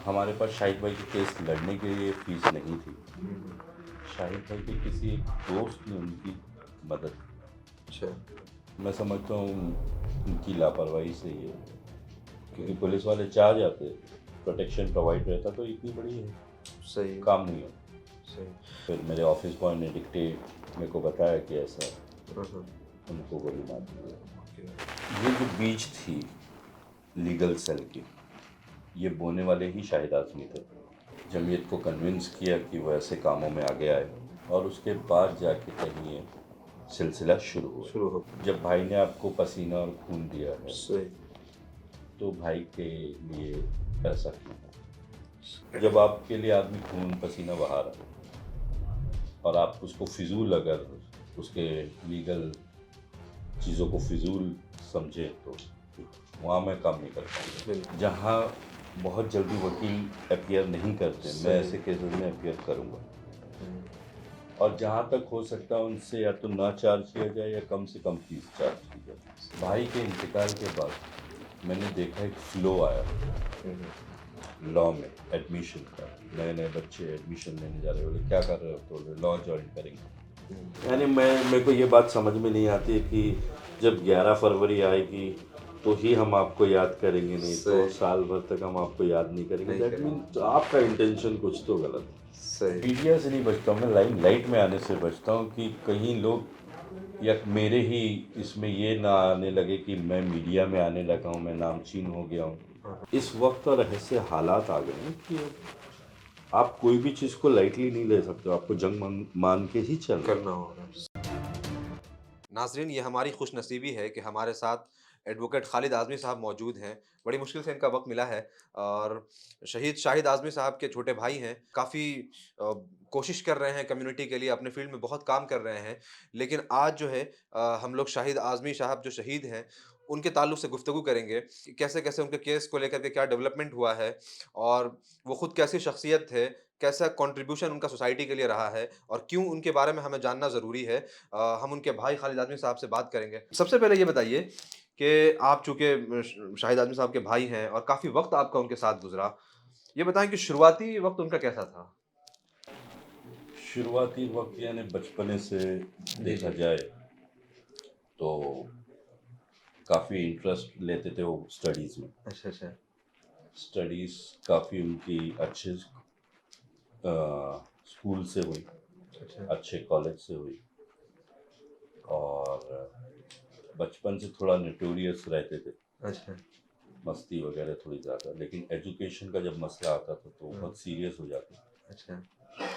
हमारे पास शाहिद भाई के केस लड़ने के लिए फीस नहीं थी। शाहिद भाई के किसी एक दोस्त ने उनकी मदद की। अच्छा। मैं समझता हूँ उनकी लापरवाही से ही है, क्योंकि पुलिस वाले चाह जाते, प्रोटेक्शन प्रोवाइड रहता तो इतनी बड़ी है सही है। काम नहीं होता। सही। फिर मेरे ऑफिस बॉय ने डिक्टेट मेरे को बताया कि ऐसा हाँ। उनको गोली मार दी है। ओके। ये जो बीज थी लीगल सेल की, ये बोने वाले ही शाहिद आज़मी थे। जमीयत को कन्विंस किया कि वो ऐसे कामों में आगे आए, और उसके बाद जाके कहीं ये सिलसिला शुरू शुरू हुआ। हो। जब भाई ने आपको पसीना और खून दिया है सही। तो भाई के लिए पैसा क्यों? जब आपके लिए आदमी खून पसीना बहा रहा है और आप उसको फिजूल, अगर उसके लीगल चीज़ों को फिजूल समझे, तो वहाँ मैं काम नहीं कर पाऊँगा। बिल्कुल। जहाँ बहुत जल्दी वकील अपीयर नहीं करते, मैं ऐसे केसेस में अपीयर करूँगा। और जहाँ तक हो सकता है उनसे या तो ना चार्ज किया जाए या कम से कम फीस चार्ज की जाए। भाई के इंतकाल के बाद मैंने देखा एक फ्लो आया लॉ में एडमिशन का। नए नए बच्चे एडमिशन लेने जा रहे, बोले क्या कर रहे हो, तो बोले लॉ ज्वाइन करेंगे। यानी मेरे को ये बात समझ में नहीं आती है कि जब 11 फरवरी आएगी तो ही हम आपको याद करेंगे, नहीं तो सही। साल भर तक हम आपको याद नहीं करेंगे। नहीं दैट करेंगे। मीन्स आपका इंटेंशन कुछ तो गलत है। सही। मीडिया से नहीं बचता हूँ मैं, लाइन लाइट में आने से बचता हूँ कि कहीं लोग या मेरे ही इसमें ये ना आने लगे कि मैं मीडिया में आने लगा हूँ, मैं नामचीन हो गया हूँ। इस वक्त और ऐसे हालात आ गए हैं कि आप कोई भी चीज़ को लाइटली नहीं ले सकते हो, आपको जंग मान के ही चलना है। करना होगा। नाज़रीन, ये हमारी खुशनसीबी है कि हमारे साथ एडवोकेट खालिद आज़मी साहब मौजूद हैं। बड़ी मुश्किल से इनका वक़्त मिला है और शहीद शाहिद आज़मी साहब के छोटे भाई हैं। काफ़ी कोशिश कर रहे हैं कम्युनिटी के लिए, अपने फ़ील्ड में बहुत काम कर रहे हैं। लेकिन आज जो है हम लोग शाहिद आज़मी साहब जो शहीद हैं, उनके ताल्लुक से गुफ्तगू करेंगे कि कैसे-कैसे उनके केस को लेकर के क्या डेवलपमेंट हुआ है और वो खुद कैसी शख्सियत थे, कैसा कंट्रीब्यूशन उनका सोसाइटी के लिए रहा है और क्यों उनके बारे में हमें जानना ज़रूरी है। हम उनके भाई खालिद आज़मी साहब से बात करेंगे। सबसे पहले ये बताइए कि आप चूँकि शाहिद आज़मी साहब के भाई हैं और काफ़ी वक़्त आपका उनके साथ गुज़रा। ये बताएँ कि शुरुआती वक़्त उनका कैसा था? शुरुआती वक्त यानी बचपने से जी, देखा जी। जाए तो काफ़ी इंटरेस्ट लेते थे वो स्टडीज़ में। अच्छा, अच्छा। स्टडीज़ काफ़ी उनकी अच्छे स्कूल से हुई, अच्छा, अच्छे कॉलेज से हुई, और बचपन से थोड़ा नोटोरियस रहते थे, अच्छा। मस्ती वगैरह थोड़ी ज़्यादा। लेकिन एजुकेशन का जब मसला आता था तो हाँ, बहुत सीरियस हो जाते, अच्छा,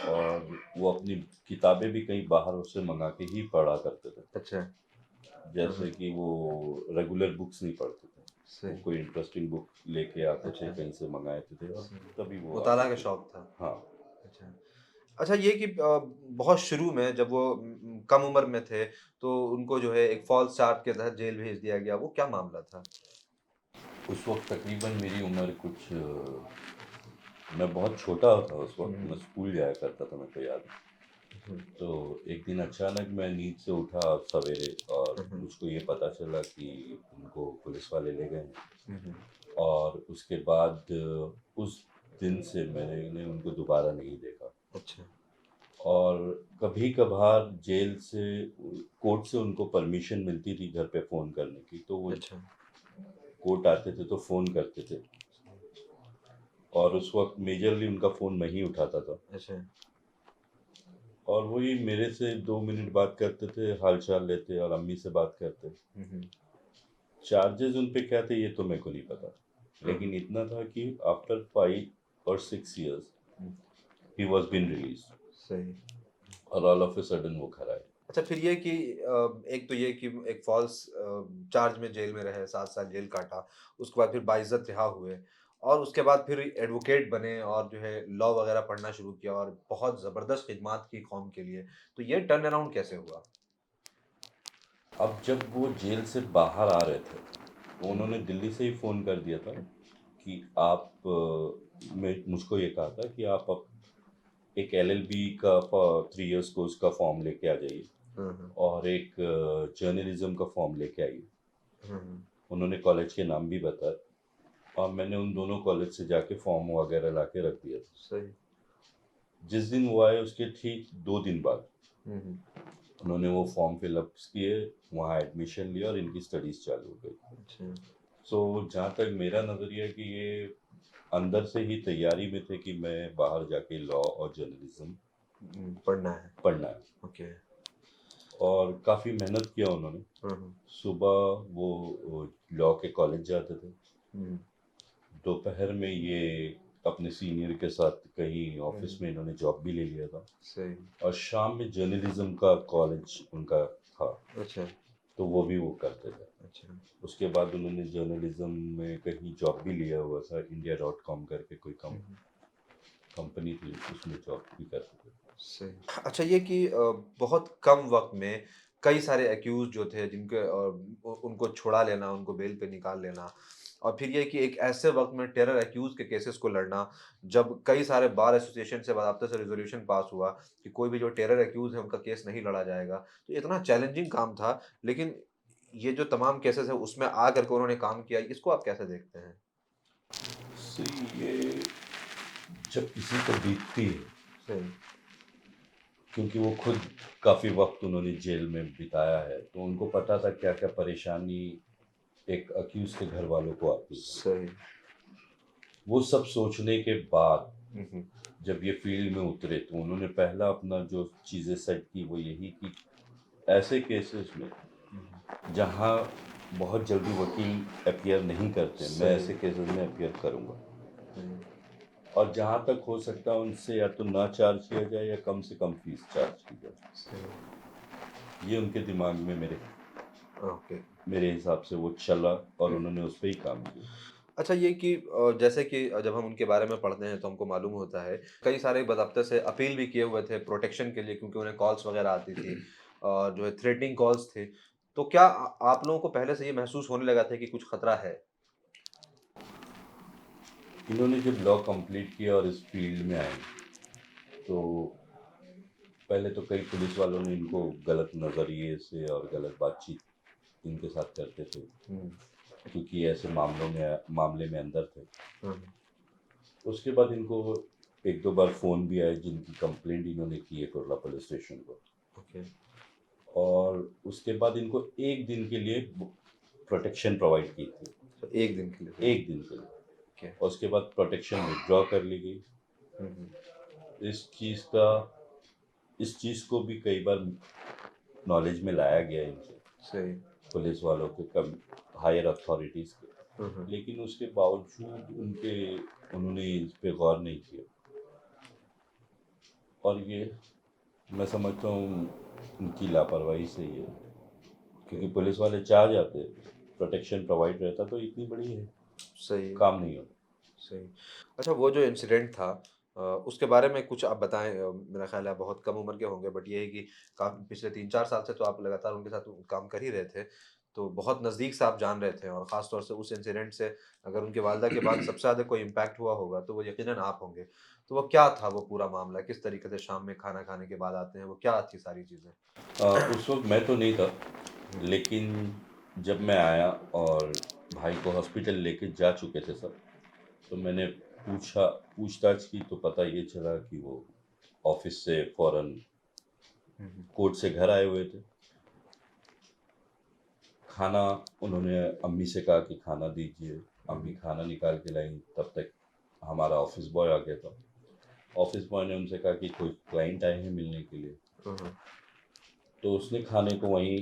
और वो अपनी किताबें भी कहीं बाहर से मंगा के ही पढ़ा करते थे। अच्छा। हाँ, जैसे हाँ। कि वो रेगुलर बुक्स नहीं पढ़ते थे, वो सही। कोई इंटरेस्टिंग बुक लेके आते थे, अच्छा, कहीं से मंगाए थे, और सही। तभी वो मुताला आगे का थे। शौक था। हाँ। अच्छा। अच्छा, ये कि बहुत शुरू में जब वो कम उम्र में थे, तो उनको जो है एक फ़ॉल्स चार्ज के तहत जेल भेज दिया गया, वो क्या मामला था? उस वक्त तकरीबन मेरी उम्र कुछ मैं बहुत छोटा था उस हुँ, वक्त, मैं हुँ। स्कूल जाया करता था, मेरे को याद है। हुँ, तो एक दिन अचानक मैं नींद से उठा सवेरे, और हुँ, हुँ। मुझको ये पता चला कि उनको पुलिस वाले ले गए हैं। हुँ, हुँ। और उसके बाद उस दिन से मैंने उनको दोबारा नहीं देखा। अच्छा, और कभी कभार जेल से, कोर्ट से उनको परमिशन मिलती थी घर पे फ़ोन करने की, तो वो अच्छा। कोर्ट आते थे तो फ़ोन करते थे, और उस वक्त मेजरली उनका फ़ोन मैं ही उठाता था। अच्छा। और वही मेरे से 2 मिनट बात करते थे, हाल चाल लेते और अम्मी से बात करते। हुँ, हुँ। चार्जेस उन पे क्या थे ये तो मेरे को नहीं पता, हाँ, लेकिन हाँ। इतना था कि आफ्टर 5 और 6 years हुँ, ही वॉज बीन रिलीज, सही। और ऑल ऑफ ए सडन वो घर आए। अच्छा, फिर ये कि एक तो ये कि एक फ़ॉल्स चार्ज में जेल में रहे, 7 साल जेल काटा, उसके बाद फिर बाइज़्ज़त रिहा हुए और उसके बाद फिर एडवोकेट बने और जो है लॉ वग़ैरह पढ़ना शुरू किया और बहुत ज़बरदस्त खिदमात की कौम के लिए। तो ये टर्न अराउंड कैसे हुआ? अब जब वो जेल से बाहर आ रहे थे तो हुँ, उन्होंने दिल्ली से ही फ़ोन कर दिया था कि आप मुझको ये कहा था कि आप एक एलएलबी का 3 years कोर्स का फॉर्म लेके आ जाइए, हाँ, हाँ। और एक जर्नलिज्म का फॉर्म लेके आइए। हाँ, हाँ। उन्होंने कॉलेज के नाम भी बताए, और मैंने उन दोनों कॉलेज से जाके फॉर्म वगैरह ला के रख दिया था। सही। जिस दिन वो आए उसके ठीक 2 दिन बाद हम्म। उन्होंने वो फॉर्म फिलअप किए, वहाँ एडमिशन लिया और इनकी स्टडीज़ चालू हो गई। अच्छा। सो जहाँ तक मेरा नज़रिया है कि ये अंदर से ही तैयारी में थे कि मैं बाहर जाके लॉ और जर्नलिज्म पढ़ना है। पढ़ना है। ओके। और काफ़ी मेहनत किया उन्होंने। हम्म। सुबह वो लॉ के कॉलेज जाते थे, हम्म। दोपहर में ये अपने सीनियर के साथ कहीं ऑफिस हम्म। में इन्होंने जॉब भी ले लिया था, सही। और शाम में जर्नलिज्म का कॉलेज उनका था, अच्छा। तो वो भी वो करते थे। अच्छा। उसके बाद उन्होंने जर्नलिज्म में कहीं जॉब भी लिया हुआ था, India.com करके कोई हम्म। कंपनी थी, उसमें जॉब भी करते थे। सही। अच्छा, ये कि बहुत कम वक़्त में कई सारे एक्यूज़ जो थे जिनके उनको छुड़ा लेना, उनको बेल पे निकाल लेना, और फिर ये कि एक ऐसे वक़्त में टेरर एक्यूज़ के केसेस को लड़ना, जब कई सारे बार एसोसिएशन से बाज़ाब्ता से रिज़ॉल्यूशन पास हुआ कि कोई भी जो टेरर एक्यूज़ है उनका केस नहीं लड़ा जाएगा। तो इतना चैलेंजिंग काम था, लेकिन ये जो तमाम केसेस हैं उसमें आ कर के उन्होंने काम किया, इसको आप कैसे देखते हैं? सही, ये जब किसी को बीतती है, सही। क्योंकि वो खुद काफ़ी वक्त उन्होंने जेल में बिताया है, तो उनको पता था क्या क्या परेशानी एक अक्यूज के घर वालों को आती है। सही। वो सब सोचने के बाद हुँ, हुँ। जब ये फील्ड में उतरे, तो उन्होंने पहला अपना जो चीज़ें सेट की वो यही कि ऐसे केसेस में हुँ, हुँ। जहाँ बहुत जल्दी वकील अपीयर नहीं करते, मैं सही। ऐसे केसेस में अपीयर करूँगा, हुँ। और जहाँ तक हो सकता है उनसे या तो ना चार्ज किया जाए या कम से कम फीस चार्ज की जाए। सही। ये उनके दिमाग में ओके। मेरे हिसाब से वो चला, और हुँ। उन्होंने उस पे ही काम किया। अच्छा, ये कि जैसे कि जब हम उनके बारे में पढ़ते हैं तो हमको मालूम होता है, कई सारे बाज़ाब्ते से अपील भी किए हुए थे प्रोटेक्शन के लिए, क्योंकि उन्हें कॉल्स वग़ैरह आती थी और जो है थ्रेटनिंग कॉल्स थे। तो क्या आप लोगों को पहले से ये महसूस होने लगा था कि कुछ खतरा है? इन्होंने जब लॉ कंप्लीट किया और इस फील्ड में आए, तो पहले तो कई पुलिस वालों ने इनको गलत नज़रिए से और गलत बातचीत इनके साथ करते थे, हुँ। क्योंकि ऐसे मामले में अंदर थे। हुँ। उसके बाद इनको 1-2 बार फ़ोन भी आए जिनकी कंप्लेंट इन्होंने की है कुर्ला पुलिस स्टेशन को, ओके। और उसके बाद इनको 1 दिन के लिए प्रोटेक्शन प्रोवाइड की थी, तो 1 दिन के लिए सिर्फ़? 1 दिन के लिए, ओके। और उसके बाद प्रोटेक्शन विथड्रॉ कर ली गई। हुँ, हुँ। इस चीज़ का इस चीज़ को भी कई बार नॉलेज में लाया गया इनसे, सही। पुलिस वालों के, कम हायर अथॉरिटीज़ के, हुँ, हुँ। लेकिन उसके बावजूद उन्होंने इस पे गौर नहीं किया, और ये मैं समझता हूँ उनकी लापरवाही से ही है, ओके। क्योंकि पुलिस वाले चाह जाते, प्रोटेक्शन प्रोवाइड रहता तो इतनी बड़ी है सही है। काम नहीं होता। सही। अच्छा, वो जो इंसिडेंट था उसके बारे में कुछ आप बताएँ। मेरा ख़्याल है आप बहुत कम उम्र के होंगे, बट ये है कि पिछले 3-4 साल से तो आप लगातार उनके साथ काम कर ही रहे थे। तो बहुत नज़दीक से आप जान रहे थे, और ख़ास तौर से उस इंसिडेंट से अगर उनकी वालिदा के बाद सबसे ज़्यादा कोई इम्पैक्ट हुआ होगा तो वो यकीनन आप होंगे। तो वो क्या था वो पूरा मामला? किस तरीके से शाम में खाना खाने के बाद आते हैं? वो क्या थी सारी चीज़ें? उस वक्त मैं तो नहीं था, हुँ। लेकिन जब मैं आया और भाई को हॉस्पिटल लेके जा चुके थे सब, तो मैंने पूछताछ की, तो पता ये चला कि वो ऑफिस से फ़ौरन हुँ, हुँ। कोर्ट से घर आए हुए थे। खाना उन्होंने अम्मी से कहा कि खाना दीजिए, हुँ, अम्मी हुँ। खाना निकाल के लाईं, तब तक हमारा ऑफिस बॉय आ गया था। ऑफिस बॉय ने उनसे कहा कि कोई क्लाइंट आए हैं मिलने के लिए, हुँ, हुँ। तो उसने खाने को वहीं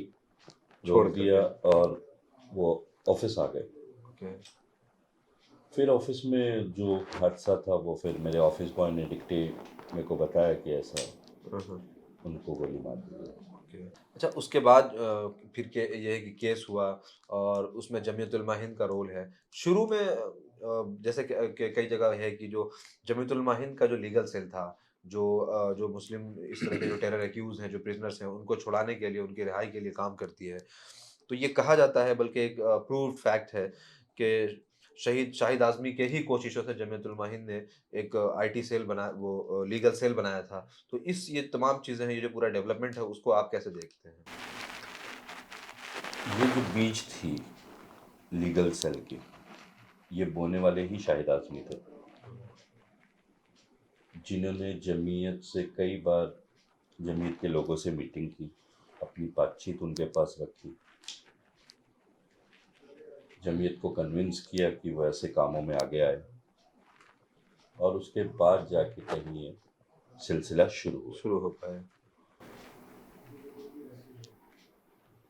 छोड़ रोक कर दिया के। और वो ऑफिस आ गए। ओके। फिर ऑफिस में जो हादसा था वो फिर मेरे ऑफिस बॉय ने मेरे को बताया कि ऐसा हुँ, हुँ। उनको गोली मार दी गई। ओके। अच्छा, उसके बाद फिर ये है कि केस हुआ और उसमें जमीयतुल हिंद का रोल है। शुरू में जैसे कि कई जगह है कि जो जमीयतुल हिंद का जो लीगल सेल था, जो मुस्लिम इस तरह के जो टेरर एक्यूज़ हैं, जो प्रिज़नर्स हैं, उनको छुड़ाने के लिए, उनकी रिहाई के लिए काम करती है। तो ये कहा जाता है, बल्कि एक प्रूव्ड फैक्ट है कि शहीद शाहिद आज़मी के ही कोशिशों से जमीयतुल हिंद ने एक आईटी सेल लीगल सेल बनाया था। तो ये तमाम चीज़ें हैं, ये जो पूरा डेवलपमेंट है, उसको आप कैसे देखते हैं? ये जो बीच थी लीगल सेल की, ये बोने वाले ही शाहिद आज़मी थे, जिन्होंने जमीयत से कई बार जमीयत के लोगों से मीटिंग की, अपनी बातचीत उनके पास रखी, जमीयत को कन्विंस किया कि वो ऐसे कामों में आगे आए, और उसके बाद जाके कहीं ये सिलसिला शुरू हो पाए।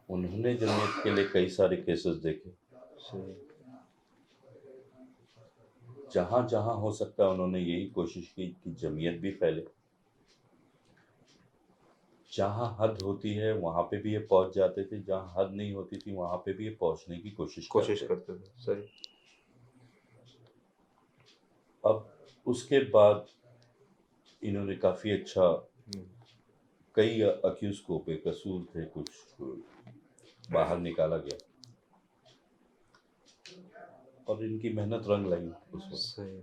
उन्होंने जमीयत के लिए कई सारे केसेस देखे, सही। जहाँ जहाँ हो सकता है उन्होंने यही कोशिश की कि जमीयत भी फैले, जहाँ हद होती है वहाँ पे भी ये पहुँच जाते थे, जहाँ हद नहीं होती थी वहाँ पे भी ये पहुँचने की कोशिश करते थे। सही। अब उसके बाद इन्होंने काफ़ी अच्छा, कई अक्यूज को बेकसूर थे कुछ बाहर निकाला गया, और इनकी मेहनत रंग लाई उस वक्त। सही।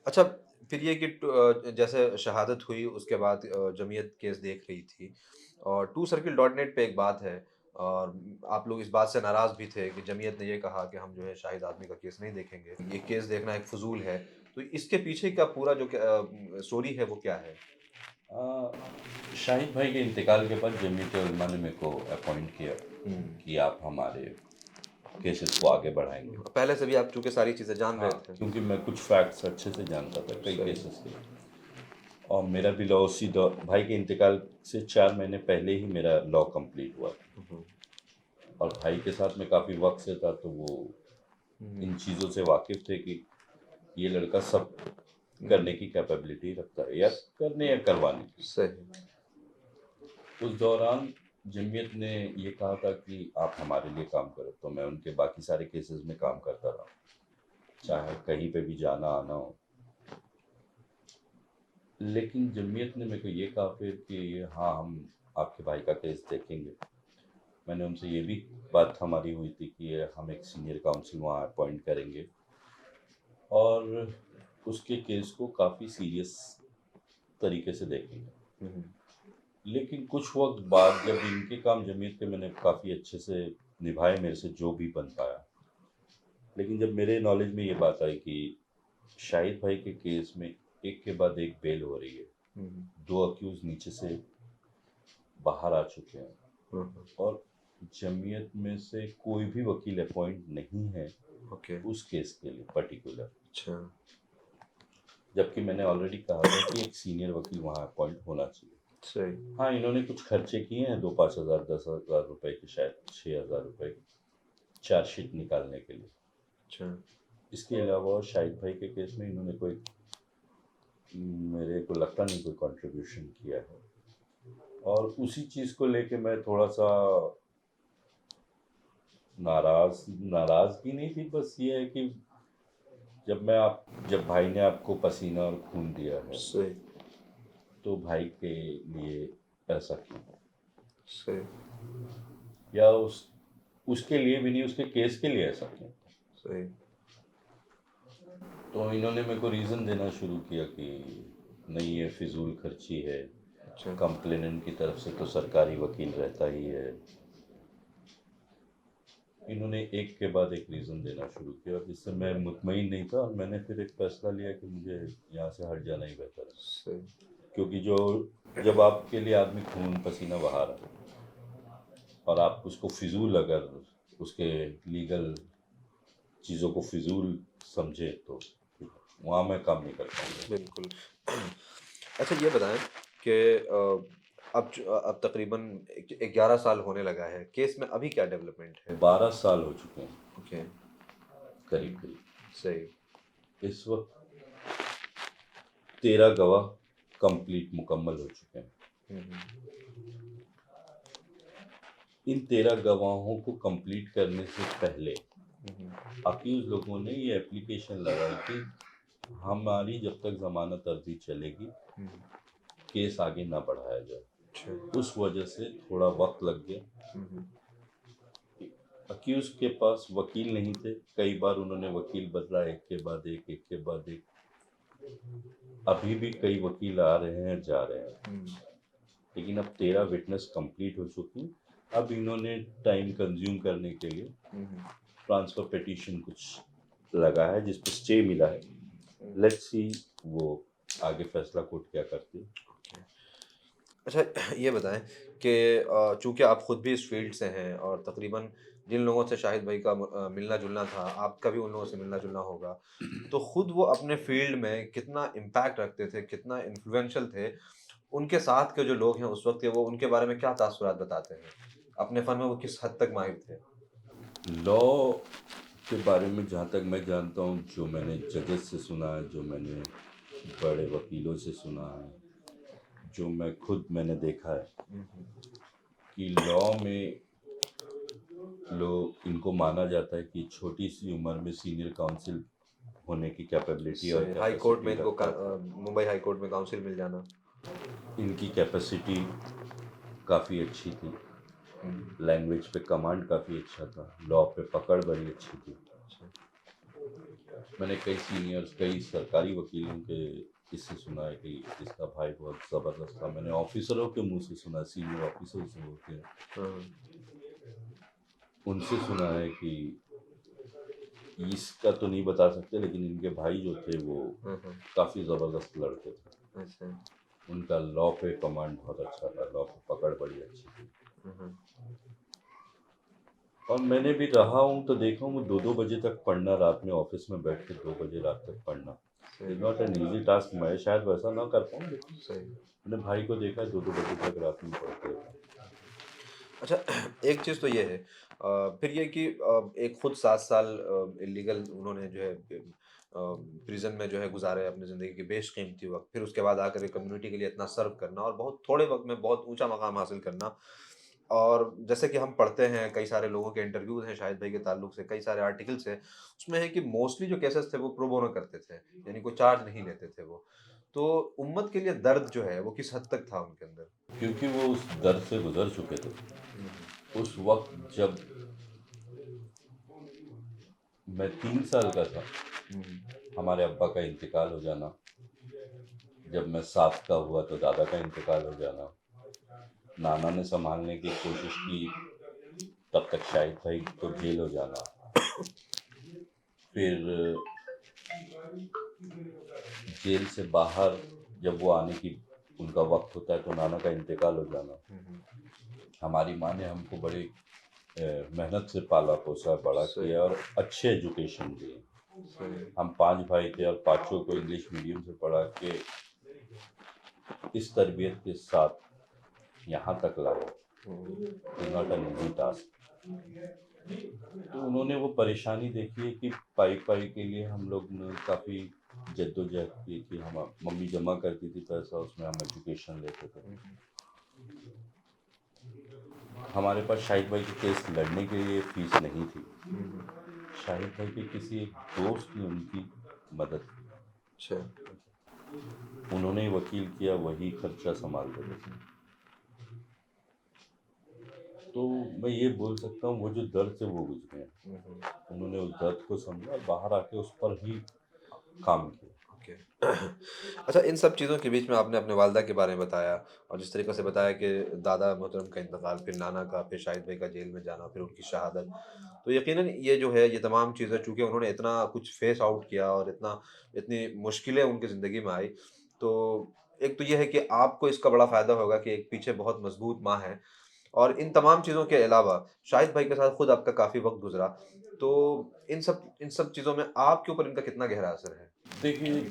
अच्छा, फिर ये कि जैसे शहादत हुई उसके बाद जमीयत केस देख रही थी, और टू सर्किल डॉट नेट पे एक बात है, और आप लोग इस बात से नाराज़ भी थे कि जमीयत ने ये कहा कि हम जो है शाहिद आदमी का केस नहीं देखेंगे, ये केस देखना एक फ़ुज़ूल है। तो इसके पीछे का पूरा जो स्टोरी है वो क्या है? आ, शाहिद भाई के इंतकाल के बाद जमीयत उलमा ने मेरे को अपॉइंट किया कि आप हमारे केसेस को आगे बढ़ाएंगे, पहले से भी आप चूँकि सारी चीज़ें जान रहे थे। क्योंकि मैं कुछ फैक्ट्स अच्छे से जानता था कई सही। केसेस के, और मेरा भी लॉ उसी दौर, भाई के इंतकाल से 4 महीने पहले ही मेरा लॉ कंप्लीट हुआ, और भाई के साथ में काफ़ी वक्त से था, तो वो इन चीज़ों से वाकिफ़ थे कि ये लड़का सब करने की कैपेबिलिटी रखता है, या करने या करवाने की। सही। उस दौरान जमीयत ने ये कहा था कि आप हमारे लिए काम करो, तो मैं उनके बाकी सारे केसेस में काम करता रहा, चाहे कहीं पे भी जाना आना हो। लेकिन जमीयत ने मेरे को ये कहा फिर कि हाँ, हम आपके भाई का केस देखेंगे। मैंने उनसे ये भी बात हमारी हुई थी कि हम एक सीनियर काउंसिल वहाँ अपॉइंट करेंगे, और उसके केस को काफ़ी सीरियस तरीके से देखेंगे। लेकिन कुछ वक्त बाद जब इनके काम जमीयत के मैंने काफ़ी अच्छे से निभाए, मेरे से जो भी बन पाया, लेकिन जब मेरे नॉलेज में ये बात आई कि शाहिद भाई के केस में एक के बाद एक बेल हो रही है, 2 अक्यूज नीचे से बाहर आ चुके हैं, और जमीयत में से कोई भी वकील अपॉइंट नहीं है उस केस के लिए पर्टिकुलर। अच्छा। जबकि मैंने ऑलरेडी कहा था कि एक सीनियर वकील वहाँ अपॉइंट होना चाहिए। सही। हाँ, इन्होंने कुछ खर्चे किए हैं, 2-5 हज़ार 10,000 रुपए के, शायद 6,000 रुपए की चार्जशीट निकालने के लिए। अच्छा। इसके अलावा शाहिद भाई के केस में इन्होंने कोई, मेरे को लगता नहीं कोई कंट्रीब्यूशन किया है, और उसी चीज़ को लेके मैं थोड़ा सा नाराज़गी नहीं थी, बस ये है कि जब भाई ने आपको पसीना और खून दिया है, सही। तो भाई के लिए ऐसा क्यों? सही। या उसके लिए भी नहीं, उसके केस के लिए ऐसा क्यों? सही। तो इन्होंने मेरे को रीज़न देना शुरू किया कि नहीं, ये फिजूल खर्ची है, अच्छा। कंप्लेनेंट की तरफ से तो सरकारी वकील रहता ही है। इन्होंने एक के बाद एक रीज़न देना शुरू किया, जिससे मैं मुतमईन नहीं था, और मैंने फिर एक फैसला लिया कि मुझे यहाँ से हट जाना ही बेहतर है। सही। क्योंकि जब आपके लिए आदमी खून पसीना बहा रहा है, और आप उसको फिजूल, अगर उसके लीगल चीज़ों को फिजूल समझे, तो वहाँ मैं काम नहीं कर पाऊँगा। बिल्कुल। अच्छा, ये बताएँ कि अब तकरीबन 11 साल होने लगा है, केस में अभी क्या डेवलपमेंट है? 12 साल हो चुके हैं ओके। करीब करीब। सही। इस वक्त 13 गवाह कंप्लीट मुकम्मल हो चुके हैं। इन 13 गवाहों को कंप्लीट करने से पहले अक्यूज लोगों ने ये एप्लीकेशन लगाई कि हमारी जब तक जमानत अर्जी चलेगी, केस आगे ना बढ़ाया जाए। उस वजह से थोड़ा वक्त लग गया। अक्यूज के पास वकील नहीं थे, कई बार उन्होंने वकील बदला, एक के बाद एक, एक के बाद एक। अभी भी कई वकील आ रहे हैं, जा रहे हैं, लेकिन अब 13 विटनेस कंप्लीट हो चुकी। अब इन्होंने टाइम कंज्यूम करने के लिए ट्रांसफ़र पिटीशन कुछ लगा है जिस पे स्टे मिला है। लेट्स सी वो आगे फैसला कोर्ट क्या करती है। अच्छा ये बताएँ कि चूँकि आप खुद भी इस फ़ील्ड से हैं और तकरीबन जिन लोगों से शाहिद भाई का मिलना-जुलना था, आपका भी उन लोगों से मिलना-जुलना होगा। तो खुद वो अपने फ़ील्ड में कितना इम्पैक्ट रखते थे, कितना इन्फ्लुएंशियल थे, उनके साथ के जो लोग हैं उस वक़्त के, वो उनके बारे में क्या तासुरात बताते हैं? अपने फ़न में वो किस हद तक माहिर थे? लॉ के बारे में जहाँ तक मैं जानता हूँ, जो मैंने जजेस से सुना है, जो मैंने बड़े वकीलों से सुना है, जो मैंने देखा है हुँ, हुँ। कि लॉ में लोग इनको माना जाता है कि छोटी सी उम्र में सीनियर काउंसिल होने की कैपेबिलिटी और सही, हाई कोर्ट में कैपेसिटी इनको रखता था। मुंबई हाई कोर्ट में काउंसिल मिल जाना। इनकी कैपेसिटी काफ़ी अच्छी थी, हुँ, लैंग्वेज पे कमांड काफ़ी अच्छा था, लॉ पे पकड़ बड़ी अच्छी थी। अच्छा। मैंने कई सरकारी वकीलों के इससे सुना है कि इसका भाई बहुत ज़बरदस्त था। मैंने ऑफिसरों के मुँह से सुना, सीनियर ऑफिसर्स जो होते हैं, हाँ, उनसे सुना है कि इसका तो नहीं बता सकते, लेकिन इनके भाई जो थे वो हाँ, हाँ। काफ़ी ज़बरदस्त लड़के थे। अच्छा। उनका लॉ पे कमांड बहुत अच्छा था, लॉ पे पकड़ बड़ी अच्छी थी। हुँ, हुँ। और मैंने भी रहा हूँ तो देखा हूँ, 2-2 बजे तक पढ़ना, रात में ऑफिस में बैठ के 2 बजे रात तक पढ़ना सही, is not an easy task. मैं शायद वैसा ना कर पाऊँ, लेकिन सही। मैंने भाई को देखा है 2-2 बजे तक रात में पढ़ते हुए। अच्छा एक चीज़ तो ये है फिर ये कि एक खुद 7 साल इल्लीगल उन्होंने जो है प्रिज़न में जो है गुज़ारे अपनी ज़िंदगी के बेशकीमती वक़्त। फिर उसके बाद आकर के कम्युनिटी के लिए इतना सर्व करना और बहुत थोड़े वक़्त में बहुत ऊँचा मकाम हासिल करना। और जैसे कि हम पढ़ते हैं, कई सारे लोगों के इंटरव्यूज़ हैं शाहिद भाई के ताल्लुक से, कई सारे आर्टिकल्स हैं, उसमें है कि मोस्टली जो केसेज़ थे वो प्रो बोनो करते थे, यानी कोई चार्ज नहीं लेते थे वो। तो उम्मत के लिए दर्द जो है वो किस हद तक था उनके अंदर? क्योंकि वो उस दर से गुज़र चुके थे। हुँ, हुँ। उस वक़्त जब मैं 3 साल का था, हुँ, हुँ। हमारे अब्बा का इंतकाल हो जाना। जब मैं 7 का हुआ तो दादा का इंतकाल हो जाना। नाना ने सँभालने की कोशिश की, तब तक शाहिद भाई को जेल हो जाना। फिर जेल से बाहर जब वो आने की उनका वक़्त होता है तो नाना का इंतकाल हो जाना। हुँ, हुँ। हमारी माँ ने हमको बड़ी मेहनत से पाला-पोसा, बड़ा सही, किया और अच्छे एजुकेशन दिए। सही। हम 5 भाई थे और पाँचों को इंग्लिश मीडियम से पढ़ा के इस तरबियत के साथ यहाँ तक लाए, hmm, is not an easy task. तो उन्होंने वो परेशानी देखी है कि पाई-पाई के लिए हम लोग ने काफ़ी जद्दोजहद की थी। हम मम्मी जमा करती थी पैसा, उसमें हम एजुकेशन लेते थे। हुँ, हुँ, हमारे पास शाहिद भाई के केस लड़ने के लिए फ़ीस नहीं थी। हुँ, हुँ। शाहिद भाई के किसी एक दोस्त ने उनकी मदद की। अच्छा। उन्होंने ही वकील किया, वही खर्चा सँभालते हुँ, थे। हुँ, तो मैं ये बोल सकता हूँ वो जो दर्द से वो गुज़रे हैं, हुँ, हुँ। उन्होंने उस दर्द को समझा और बाहर आके उस पर ही काम किया। ओके। अच्छा इन सब चीज़ों के बीच में आपने अपने वालिदा के बारे में बताया और जिस तरीक़े से बताया कि दादा मोहतरम का इंतकाल, फिर नाना का, फिर शाहिद भाई का जेल में जाना, फिर उनकी शहादत। तो यकीनन ये जो है, ये तमाम चीज़ें चूँकि उन्होंने इतना कुछ फेस आउट किया और इतनी मुश्किलें उनकी ज़िंदगी में आई, तो एक तो ये है कि आपको इसका बड़ा फ़ायदा होगा कि एक पीछे बहुत मज़बूत माँ है और इन तमाम चीज़ों के अलावा शाहिद भाई के साथ खुद आपका काफ़ी वक़्त गुज़रा। तो इन सब चीज़ों में आपके ऊपर इनका कितना गहरा असर है? देखिए,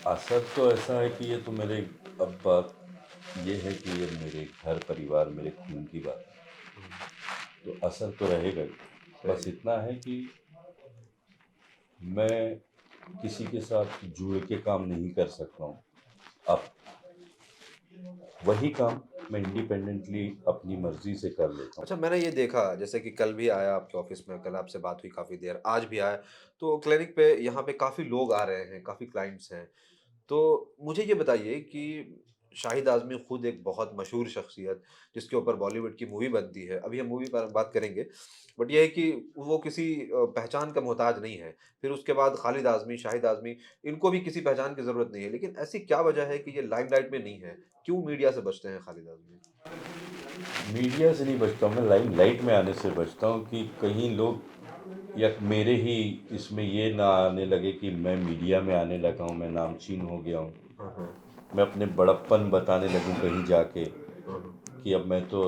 असर तो ऐसा है कि ये तो मेरे अब बात ये है कि ये मेरे घर परिवार, मेरे खून की बात है, हुँ, तो असर तो रहेगा ही। बस सही। इतना है कि मैं किसी के साथ जुड़ के काम नहीं कर सकता हूँ। अब वही काम मैं इंडिपेंडेंटली अपनी मर्ज़ी से कर लेता हूँ। अच्छा मैंने ये देखा जैसे कि कल भी आया आपके ऑफ़िस में, कल आपसे बात हुई काफ़ी देर, आज भी आया, तो क्लिनिक पे यहाँ पे काफ़ी लोग आ रहे हैं, काफ़ी क्लाइंट्स हैं। तो मुझे ये बताइए कि शाहिद आज़मी खुद एक बहुत मशहूर शख्सियत जिसके ऊपर बॉलीवुड की मूवी बनती है, अभी हम मूवी पर बात करेंगे। बट ये है कि वो किसी पहचान का मोहताज नहीं है। फिर उसके बाद खालिद आज़मी, शाहिद आज़मी इनको भी किसी पहचान की ज़रूरत नहीं है। लेकिन ऐसी क्या वजह है कि ये लाइमलाइट में नहीं है? क्यों मीडिया से बचते हैं खालिद आज़मी? मीडिया से नहीं बचता हूँ मैं, लाइमलाइट में आने से बचता हूँ कि कहीं लोग या मेरे ही इसमें ये ना आने लगे कि मैं मीडिया में आने लगा हूँ, मैं नामचीन हो गया हूँ, मैं अपने बड़प्पन बताने लगूँ कहीं जाके कि अब मैं तो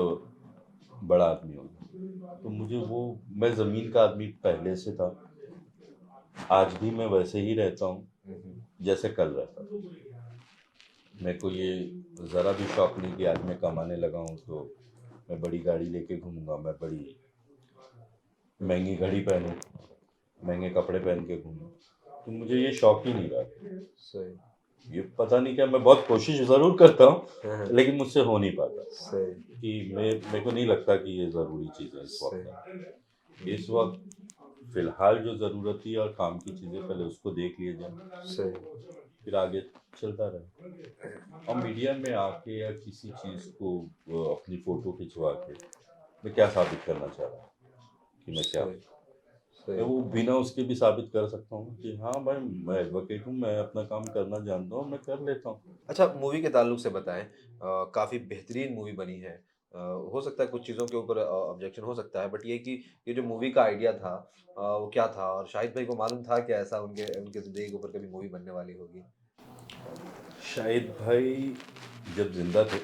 बड़ा आदमी हो गया। तो मुझे वो, मैं ज़मीन का आदमी पहले से था, आज भी मैं वैसे ही रहता हूँ जैसे कल रहता था। मेरे को ये ज़रा भी शौक नहीं कि आज मैं कमाने लगा हूँ तो मैं बड़ी गाड़ी लेके घूमूंगा, मैं बड़ी महंगी घड़ी पहनूं, महंगे कपड़े पहन के घूमूं। तो मुझे ये शौक ही नहीं रहा। सही। ये पता नहीं क्या, मैं बहुत कोशिश ज़रूर करता हूँ लेकिन मुझसे हो नहीं पाता सही। कि मेरे को नहीं लगता कि ये ज़रूरी चीज़ है इस सही। वक्त। इस वक्त फिलहाल जो ज़रूरत थी और काम की चीज़ें पहले उसको देख लिया जाए, सही। फिर आगे चलता रहे। और मीडिया में आके या किसी चीज़ को अपनी फ़ोटो खिंचवा के मैं क्या साबित करना चाह रहा हूँ कि मैं क्या हूँ? सही। मैं सही। वो बिना उसके भी साबित कर सकता हूँ कि हाँ भाई, मैं एडवोकेट हूँ, मैं अपना काम करना जानता हूँ, मैं कर लेता हूँ। अच्छा, मूवी के ताल्लुक से बताएँ, काफ़ी बेहतरीन मूवी बनी है। हो सकता है कुछ चीज़ों के ऊपर ऑब्जेक्शन हो सकता है, बट ये कि ये जो मूवी का आइडिया था, वो क्या था? और शाहिद भाई को मालूम था कि ऐसा उनके उनके ज़िंदगी के ऊपर कभी मूवी बनने वाली होगी? शाहिद भाई जब जिंदा थे,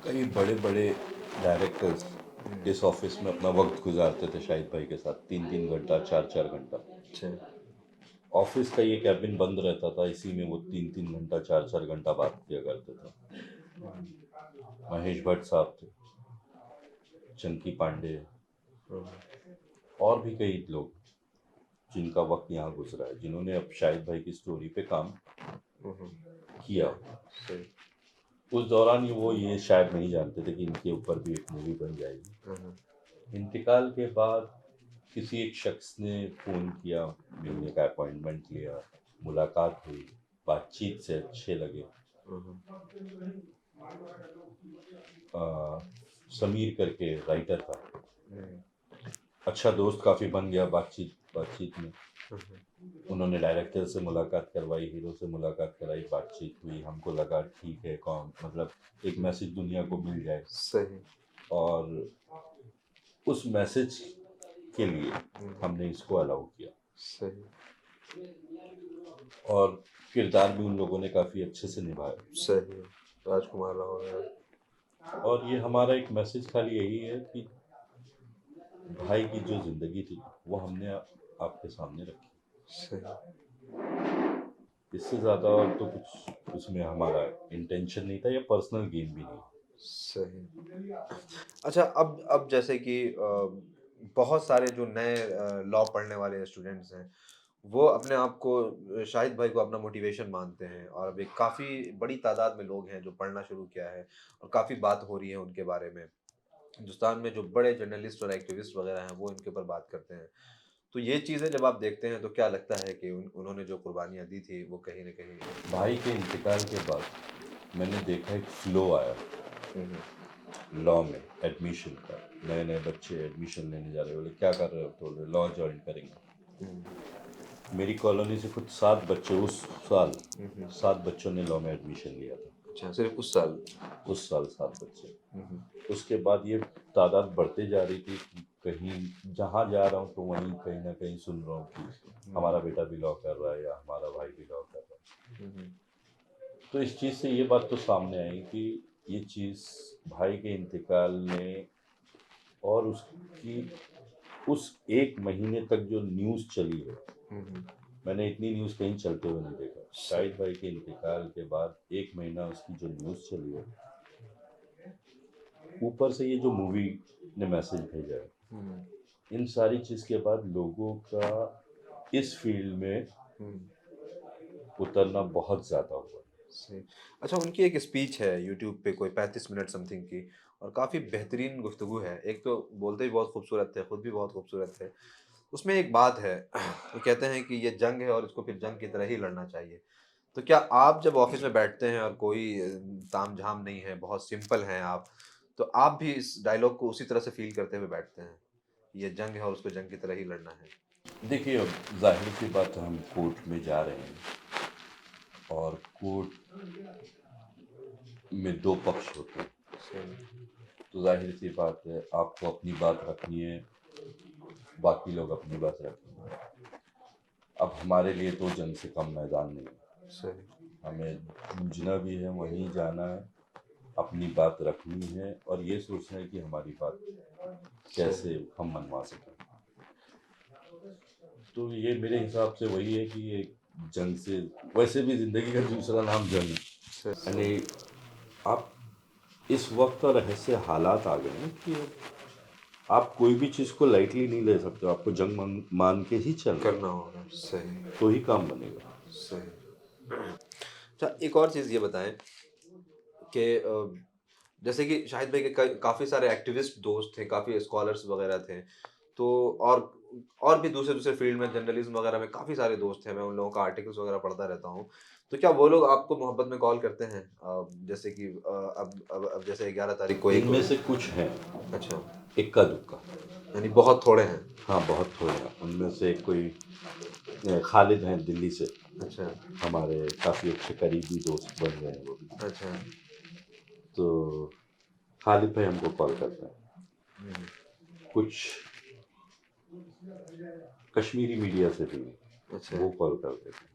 कई बड़े बड़े डायरेक्टर्स हुँ। इस ऑफिस में अपना वक्त गुजारते थे शाहिद भाई के साथ, 3-3 घंटा, 4-4 घंटा। अच्छा। ऑफिस का ये कैबिन बंद रहता था, इसी में वो 3-3 घंटा, 4-4 घंटा बात किया करते थे। महेश भट्ट साहब थे, चंकी पांडे, हुँ, और भी कई लोग जिनका वक्त यहाँ गुजरा है, जिन्होंने अब शाहिद भाई की स्टोरी पे काम हुँ, हुँ। किया। सही। उस दौरान वो ये शायद नहीं जानते थे कि इनके ऊपर भी एक मूवी बन जाएगी। हुँ, हुँ। इंतकाल के बाद किसी एक शख्स ने फ़ोन किया, मिलने का अपॉइंटमेंट लिया, मुलाकात हुई, बातचीत से अच्छे लगे। हुँ, हुँ। अ, समीर करके राइटर था, हुँ, अच्छा दोस्त काफ़ी बन गया बातचीत बातचीत में। हुँ, हुँ। उन्होंने डायरेक्टर से मुलाकात करवाई, हीरो से मुलाकात कराई, बातचीत हुई, हमको लगा ठीक है, कौन मतलब एक मैसेज दुनिया को मिल जाए। सही। और उस मैसेज के लिए हुँ, हमने इसको अलाउ किया, सही। और किरदार भी उन लोगों ने काफ़ी अच्छे से निभाया। सही। राजकुमार राव वगैरह। और ये हमारा एक मैसेज खाली यही है कि भाई की जो ज़िंदगी थी वो हमने आपके सामने रखी। सही। इससे ज़्यादा और तो कुछ उसमें हमारा इंटेंशन नहीं था, या पर्सनल गेम भी नहीं। सही। अच्छा, अब जैसे कि बहुत सारे जो नए लॉ पढ़ने वाले स्टूडेंट्स हैं, वो अपने आप को शाहिद भाई को अपना मोटिवेशन मानते हैं, और अभी काफ़ी बड़ी तादाद में लोग हैं जो पढ़ना शुरू किया है और काफ़ी बात हो रही है उनके बारे में। हिंदुस्तान में जो बड़े जर्नलिस्ट और एक्टिविस्ट वगैरह हैं, वो इनके ऊपर बात करते हैं। तो ये चीज़ें जब आप देखते हैं तो क्या लगता है कि उन्होंने जो कुर्बानियाँ दी थी वो कहीं न कहीं। भाई के इंतकाल के बाद मैंने देखा एक फ्लो आया हुँ, हुँ। लॉ में एडमिशन का। नए नए बच्चे एडमिशन लेने जा रहे, बोले क्या कर रहे हो, तो बोले लॉ ज्वाइन करेंगे। हुँ, मेरी कॉलोनी से कुछ 7 बच्चे उस साल, हुँ, हुँ। 7 बच्चों ने लॉ में एडमिशन लिया था। अच्छा, सिर्फ़ उस साल? उस साल 7 बच्चे। हुँ, हुँ। उसके बाद ये तादाद बढ़ते जा रही थी। कहीं जहाँ जा रहा हूँ तो वहीं कहीं ना कहीं सुन रहा हूँ कि हुँ, हमारा बेटा भी लॉ कर रहा है या हमारा भाई भी लॉ कर रहा है। हुँ, हुँ। तो इस चीज़ से ये बात तो सामने आई कि ये चीज़ भाई के इंतकाल ने, और उसकी उस 1 महीने तक जो न्यूज़ चली है, हुँ, हुँ। मैंने इतनी न्यूज़ कहीं चलते हुए नहीं देखा। सही। शाहिद भाई के इंतकाल के बाद 1 महीना उसकी जो न्यूज़ चली है, ऊपर से ये जो मूवी ने मैसेज भेजा है, हुँ, इन सारी चीज़ के बाद लोगों का इस फील्ड में हुँ। उतरना बहुत ज़्यादा हुआ। सही। अच्छा, उनकी एक स्पीच है यूट्यूब पे कोई 35 मिनट समथिंग की, और काफ़ी बेहतरीन गुफ्तगू है। एक तो बोलते भी बहुत खूबसूरत थे, खुद भी बहुत खूबसूरत थे। उसमें एक बात है, वो कहते हैं कि ये जंग है और इसको फिर जंग की तरह ही लड़ना चाहिए। तो क्या आप जब ऑफ़िस में बैठते हैं और कोई तामझाम नहीं है, बहुत सिंपल हैं आप, तो आप भी इस डायलॉग को उसी तरह से फ़ील करते हुए बैठते हैं? ये जंग है और उसको जंग की तरह ही लड़ना है। देखिए, अब ज़ाहिर सी बात है, हम कोर्ट में जा रहे हैं और कोर्ट में 2 पक्ष होते हैं। सही। तो ज़ाहिर सी बात है, आपको अपनी बात रखनी है, बाकी लोग अपनी बात रखेंगे। अब हमारे लिए तो जंग से कम मैदान नहीं है। सही। हमें जूझना भी है, वहीं जाना है, अपनी बात रखनी है और ये सोचना है कि हमारी बात कैसे सही। हम मनवा सकें। तो ये मेरे हिसाब से वही है कि ये जंग से, वैसे भी ज़िंदगी का दूसरा नाम जंग है। सही। यानी आप इस वक्त और ऐसे हालात आ गए हैं कि आप कोई भी चीज़ को लाइटली नहीं ले सकते हो, आपको जंग मान के ही चलना है, करना होगा। सही। तो ही काम बनेगा। सही। अच्छा, एक और चीज़ ये बताएँ कि जैसे कि शाहिद भाई के काफ़ी सारे एक्टिविस्ट दोस्त थे, काफ़ी स्कॉलर्स वगैरह थे। तो और भी दूसरे-दूसरे फ़ील्ड में जर्नलिज़्म वगैरह में काफ़ी सारे दोस्त हैं, मैं उन लोगों का आर्टिकल्स वगैरह पढ़ता रहता हूँ। तो क्या वो लोग आपको मोहब्बत में कॉल करते हैं? जैसे कि अब जैसे 11 तारीख को एक इनमें से कुछ हैं, अच्छा, इक्का-दुक्का। यानी बहुत थोड़े हैं। हाँ, बहुत थोड़े हैं। उनमें से कोई खालिद हैं दिल्ली से, अच्छा, हमारे काफ़ी अच्छे करीबी दोस्त बन गए हैं वो भी। अच्छा। तो खालिद भाई हमको कॉल करते हैं। हुँ, कुछ कश्मीरी मीडिया से भी अच्छा। वो कॉल करते थे।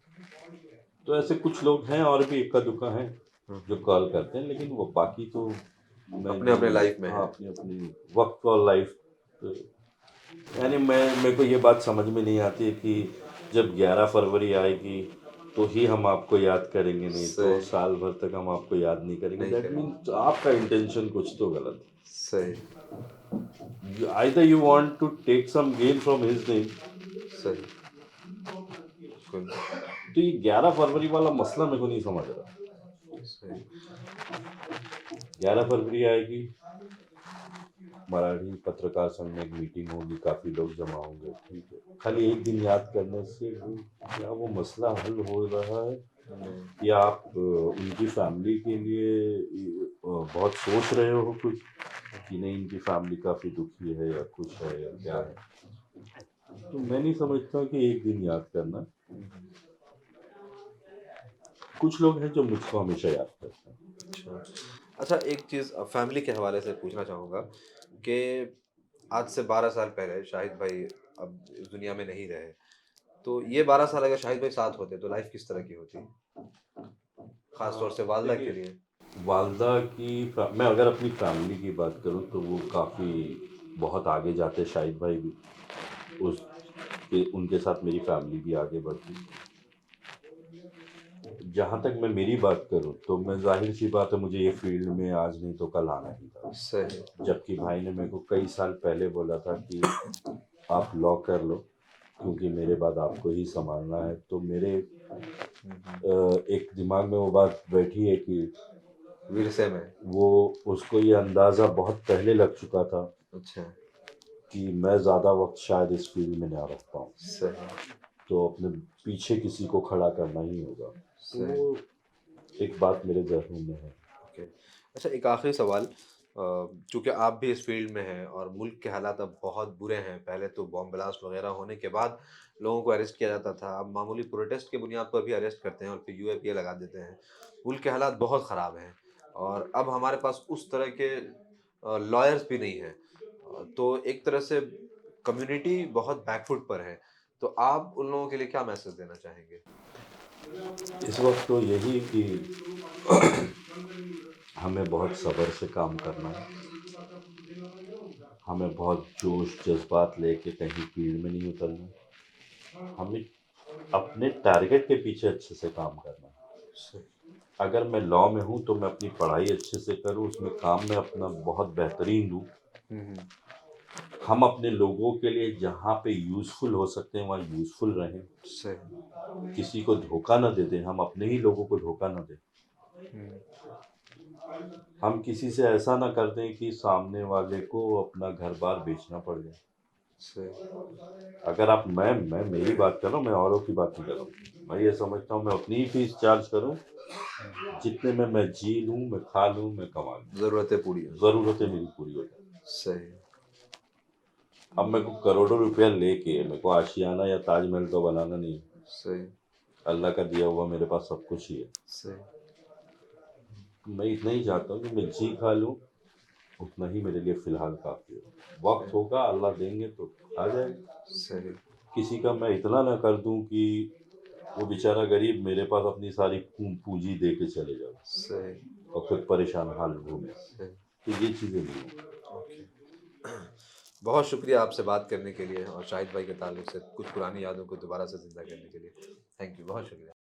तो ऐसे कुछ लोग हैं और भी इक्का-दुक्का हैं हुँ, जो कॉल करते हैं, लेकिन वो बाकी तो मैं अपने-अपने नहीं। लाइफ़ में हाँ, हैं। अपनी-अपनी वक़्त और लाइफ़। तो यानी मेरे को ये बात समझ में नहीं आती है कि जब 11 फरवरी आएगी तो ही हम आपको याद करेंगे, नहीं तो सही, साल भर तक हम आपको याद नहीं करेंगे। नहीं दैट करें। मीन्स आपका इंटेंशन कुछ तो गलत सही, है। Either you want to take some gain from his name. सही, बिल्कुल, तो ये 11 फरवरी वाला मसला मेरे को नहीं समझ रहा। सही। 11 फरवरी आएगी, मराठी पत्रकार संघ में एक मीटिंग होगी, काफ़ी लोग जमा होंगे, ठीक है। खाली एक दिन याद करने से क्या वो मसला हल हो रहा है, नहीं, या आप उनकी फैमिली के लिए बहुत सोच रहे हो कुछ कि नहीं, इनकी फैमिली काफ़ी दुखी है या कुछ है या क्या है। तो मैं नहीं समझता कि एक दिन याद करना। हुँ, हुँ। कुछ लोग हैं जो मुझको हमेशा याद करते हैं। अच्छा। अच्छा, एक चीज़ फैमिली के हवाले से पूछना चाहूँगा कि आज से 12 साल पहले शाहिद भाई अब इस दुनिया में नहीं रहे। तो ये 12 साल अगर शाहिद भाई साथ होते तो लाइफ़ किस तरह की होती? ख़ास तौर से वालदा के देखिए, लिए? वालदा की मैं अगर अपनी फैमिली की बात करूं तो वो काफ़ी बहुत आगे जाते, शाहिद भाई भी उस उनके साथ मेरी फैमिली भी आगे बढ़ती। जहाँ तक मैं मेरी बात करूँ तो मैं, ज़ाहिर सी बात है, मुझे ये फील्ड में आज नहीं तो कल आना ही था। सही। जबकि भाई ने मेरे को कई साल पहले बोला था कि आप लॉ कर लो क्योंकि मेरे बाद आपको ही संभालना है। तो मेरे हुँ, हुँ। एक दिमाग में वो बात बैठी है कि विरसे में। वो, उसको ये अंदाज़ा बहुत पहले लग चुका था अच्छा, कि मैं ज़्यादा वक्त शायद इस फील्ड में ना रह पाऊँ, सही, तो अपने पीछे किसी को खड़ा करना ही होगा। तो सही। वो एक बात मेरे ज़हन में है। ओके। अच्छा, एक आखिरी सवाल चूँकि आप भी इस फ़ील्ड में हैं और मुल्क के हालात अब बहुत बुरे हैं, पहले तो बॉम्ब ब्लास्ट वग़ैरह होने के बाद लोगों को अरेस्ट किया जाता था, अब मामूली प्रोटेस्ट की बुनियाद पर भी अरेस्ट करते हैं और फिर यूएपीए लगा देते हैं। मुल्क के हालात बहुत ख़राब हैं और अब हमारे पास उस तरह के लॉयर्स भी नहीं हैं। तो एक तरह से कम्युनिटी बहुत बैकफुट पर है। तो आप उन लोगों के लिए क्या मैसेज देना चाहेंगे? इस वक्त तो यही कि हमें बहुत सब्र से काम करना है। हमें बहुत जोश जज़्बात लेके कहीं भीड़ में नहीं उतरना। हमें अपने टारगेट के पीछे अच्छे से काम करना है। सही। अगर मैं लॉ में हूँ तो मैं अपनी पढ़ाई अच्छे से करूँ, उसमें काम में अपना बहुत बेहतरीन दूँ। हुँ, हुँ। हम अपने लोगों के लिए जहाँ पे यूज़फुल हो सकते हैं वहाँ यूज़फुल रहें। सही। किसी को धोखा ना दे दें, हम अपने ही लोगों को धोखा ना दें। हुँ, हम किसी से ऐसा ना कर दें कि सामने वाले को अपना घर-बार बेचना पड़ जाए। सही। अगर आप, मैं मेरी बात कर रहा हूँ, मैं औरों की बात नहीं कर रहा हूँ। मैं ये समझता हूँ मैं उतनी ही फीस चार्ज करूँ जितने में मैं जी लूँ, मैं खा लूँ, मैं कमा लूँ। ज़रूरतें पूरी हों। ज़रूरतें मेरी पूरी हो जाएँ। सही, अब मेरे को करोड़ों रुपया लेके मेरे को आशियाना या ताजमहल तो बनाना नहीं है। सही, अल्लाह का दिया हुआ मेरे पास सब कुछ ही है। सही। मैं इतना ही चाहता हूँ कि मैं जी खा लूँ उतना ही मेरे लिए फ़िलहाल काफ़ी है। वक़्त होगा, अल्लाह देंगे तो आ जाएगा। सही, किसी का मैं इतना ना कर दूँ कि वो बेचारा गरीब मेरे पास अपनी सारी पूँजी दे के चले जाए सही, और खुद परेशान हाल घूमे। सही। तो ये चीज़ें नहीं हैं। ओके। बहुत शुक्रिया आपसे बात करने के लिए और शाहिद भाई के ताल्लुक से कुछ पुरानी यादों को दोबारा से ज़िंदा करने के लिए। थैंक यू, बहुत शुक्रिया।